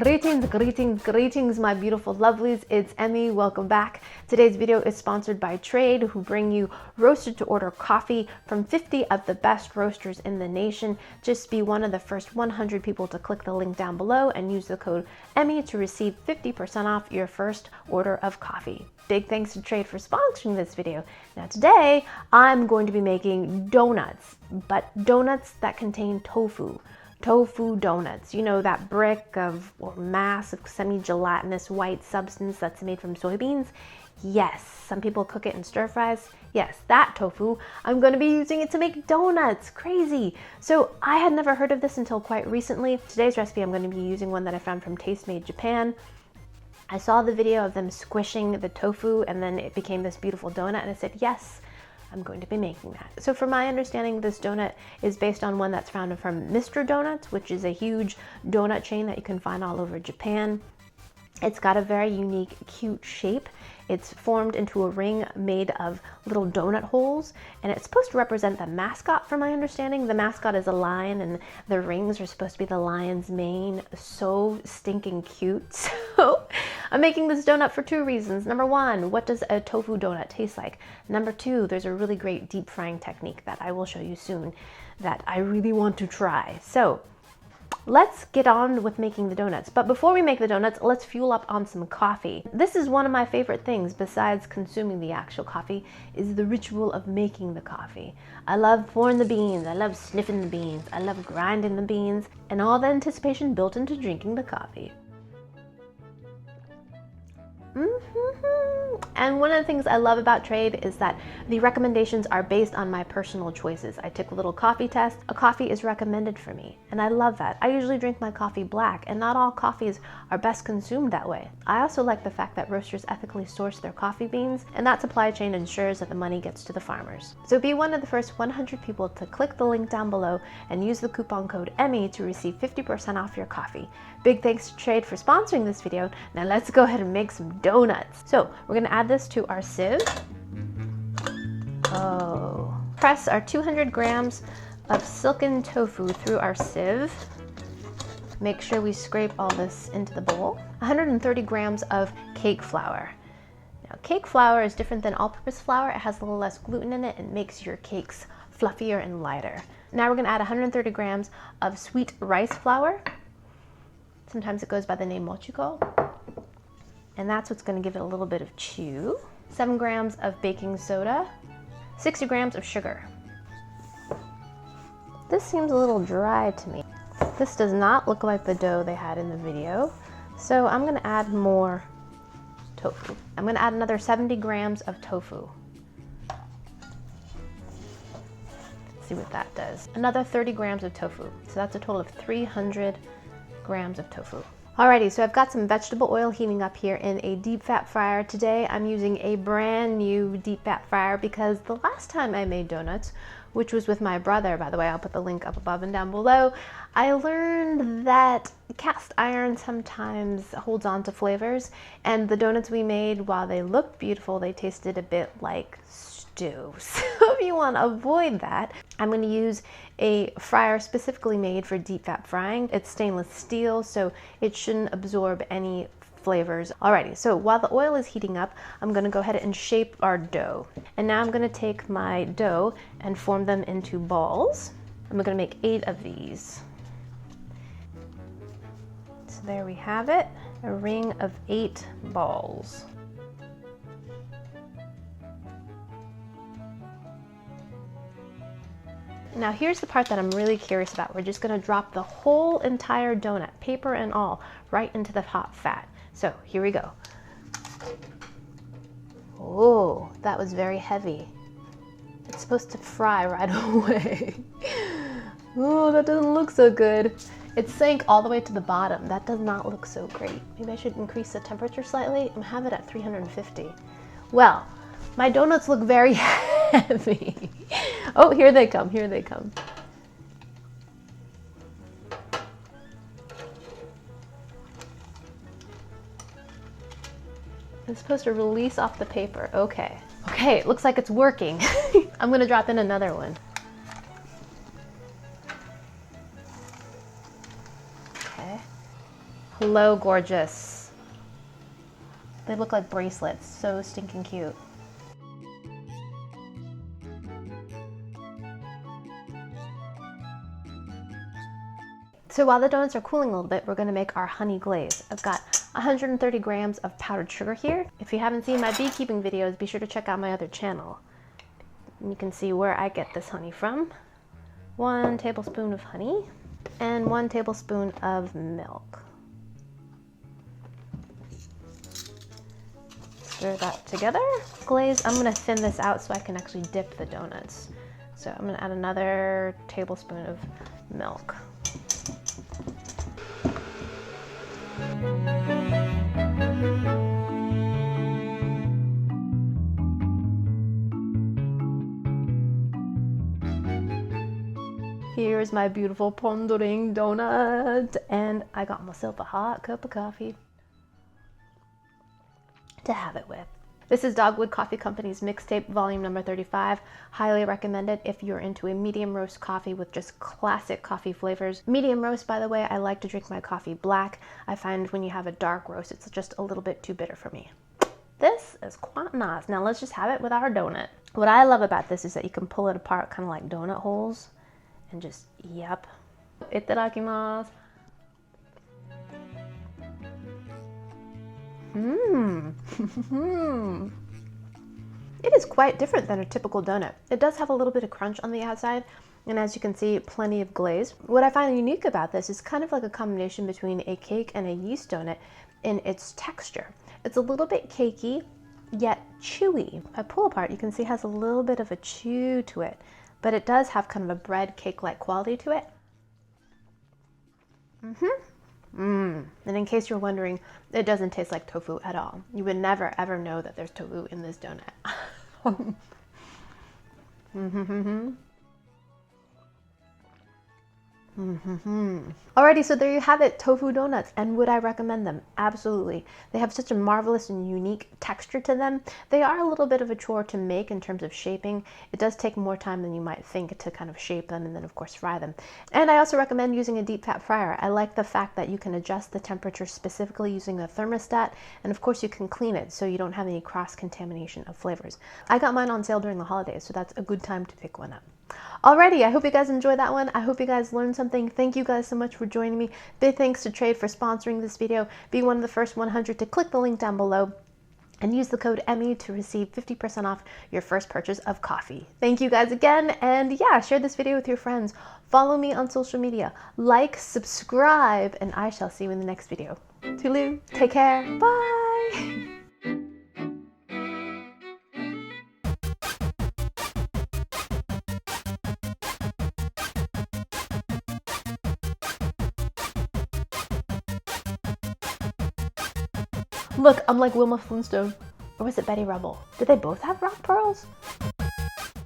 Greetings, my beautiful lovelies. It's Emmy. Welcome back. Today's video is sponsored by Trade, who bring you roasted to order coffee from 50 of the best roasters in the nation. Just be one of the first 100 people to click the link down below and use the code Emmy to receive 50% off your first order of coffee. Big thanks to Trade for sponsoring this video. Now today, I'm going to be making donuts, but donuts that contain tofu. Tofu donuts, you know, that brick of or mass of semi-gelatinous white substance that's made from soybeans? Yes, some people cook it in stir fries. Yes, that tofu. I'm going to be using it to make donuts. Crazy. So I had never heard of this until quite recently. Today's recipe, I'm going to be using one that I found from Tastemade Japan. I saw the video of them squishing the tofu and then it became this beautiful donut, and I said, yes, I'm going to be making that. So from my understanding, this donut is based on one that's found from Mr. Donuts, which is a huge donut chain that you can find all over Japan. It's got a very unique, cute shape. It's formed into a ring made of little donut holes, and it's supposed to represent the mascot, from my understanding. The mascot is a lion, and the rings are supposed to be the lion's mane. So stinking cute. So I'm making this donut for two reasons. Number one, what does a tofu donut taste like? Number two, there's a really great deep frying technique that I will show you soon that I really want to try. So let's get on with making the donuts. But before we make the donuts, let's fuel up on some coffee. This is one of my favorite things besides consuming the actual coffee, is the ritual of making the coffee. I love pouring the beans, I love sniffing the beans, I love grinding the beans, and all the anticipation built into drinking the coffee. And one of the things I love about Trade is that the recommendations are based on my personal choices. I took a little coffee test. A coffee is recommended for me, and I love that. I usually drink my coffee black, and not all coffees are best consumed that way. I also like the fact that roasters ethically source their coffee beans, and that supply chain ensures that the money gets to the farmers. So be one of the first 100 people to click the link down below and use the coupon code Emmy to receive 50% off your coffee. Big thanks to Trade for sponsoring this video. Now let's go ahead and make some donuts. So we're gonna add this to our sieve. Press our 200 grams of silken tofu through our sieve. Make sure we scrape all this into the bowl. 130 grams of cake flour. Now cake flour is different than all-purpose flour. It has a little less gluten in it and makes your cakes fluffier and lighter. Now we're gonna add 130 grams of sweet rice flour. Sometimes it goes by the name Mochiko. And that's what's going to give it a little bit of chew. 7 grams of baking soda. 60 grams of sugar. This seems a little dry to me. This does not look like the dough they had in the video. So I'm going to add more tofu. I'm going to add another 70 grams of tofu. Let's see what that does. Another 30 grams of tofu. So that's a total of 300 grams of tofu. Alrighty, so I've got some vegetable oil heating up here in a deep fat fryer. Today I'm using a brand new deep fat fryer because the last time I made donuts, which was with my brother, by the way, I'll put the link up above and down below, I learned that cast iron sometimes holds on to flavors, and the donuts we made, while they looked beautiful, they tasted a bit like stew. So if you want to avoid that, I'm going to use a fryer specifically made for deep fat frying. It's stainless steel, so it shouldn't absorb any flavors. Alrighty, so while the oil is heating up, I'm going to go ahead and shape our dough. And now I'm going to take my dough and form them into balls. I'm going to make 8 of these. So there we have it, a ring of 8 balls. Now here's the part that I'm really curious about. We're just going to drop the whole entire donut, paper and all, right into the hot fat. So here we go. Oh, that was very heavy. It's supposed to fry right away. Oh, that doesn't look so good. It sank all the way to the bottom. That does not look so great. Maybe I should increase the temperature slightly and have it at 350. Well, my donuts look very heavy. Oh, here they come, here they come. It's supposed to release off the paper. Okay. Okay, it looks like it's working. I'm gonna drop in another one. Okay. Hello, gorgeous. They look like bracelets, so stinking cute. So while the donuts are cooling a little bit, we're gonna make our honey glaze. I've got 130 grams of powdered sugar here. If you haven't seen my beekeeping videos, be sure to check out my other channel. You can see where I get this honey from. 1 tablespoon of honey and 1 tablespoon of milk. Stir that together. Glaze, I'm gonna thin this out so I can actually dip the donuts. So I'm gonna add another tablespoon of milk. Here's my beautiful pondering donut, and I got myself a hot cup of coffee to have it with. This is Dogwood Coffee Company's mixtape, volume number 35. Highly recommended if you're into a medium roast coffee with just classic coffee flavors. Medium roast, by the way, I like to drink my coffee black. I find when you have a dark roast, it's just a little bit too bitter for me. This is quite nice. Now let's just have it with our donut. What I love about this is that you can pull it apart kind of like donut holes and just, yep. Itadakimasu. It is quite different than a typical donut. It does have a little bit of crunch on the outside, and as you can see, plenty of glaze. What I find unique about this is kind of like a combination between a cake and a yeast donut in its texture. It's a little bit cakey, yet chewy. If I pull apart, you can see it has a little bit of a chew to it, but it does have kind of a bread cake-like quality to it. And in case you're wondering, it doesn't taste like tofu at all. You would never ever know that there's tofu in this donut. Alrighty, so there you have it, tofu donuts. And would I recommend them? Absolutely. They have such a marvelous and unique texture to them. They are a little bit of a chore to make in terms of shaping. It does take more time than you might think to kind of shape them and then of course fry them. And I also recommend using a deep fat fryer. I like the fact that you can adjust the temperature specifically using a thermostat, and of course you can clean it so you don't have any cross-contamination of flavors. I got mine on sale during the holidays, so that's a good time to pick one up. Alrighty, I hope you guys enjoyed that one. I hope you guys learned something. Thank you guys so much for joining me. Big thanks to Trade for sponsoring this video. Be one of the first 100 to click the link down below and use the code Emmy to receive 50% off your first purchase of coffee. Thank you guys again, and yeah, share this video with your friends. Follow me on social media, like, subscribe, and I shall see you in the next video. Toodaloo, take care, bye! Look, I'm like Wilma Flintstone. Or was it Betty Rubble? Did they both have rock pearls?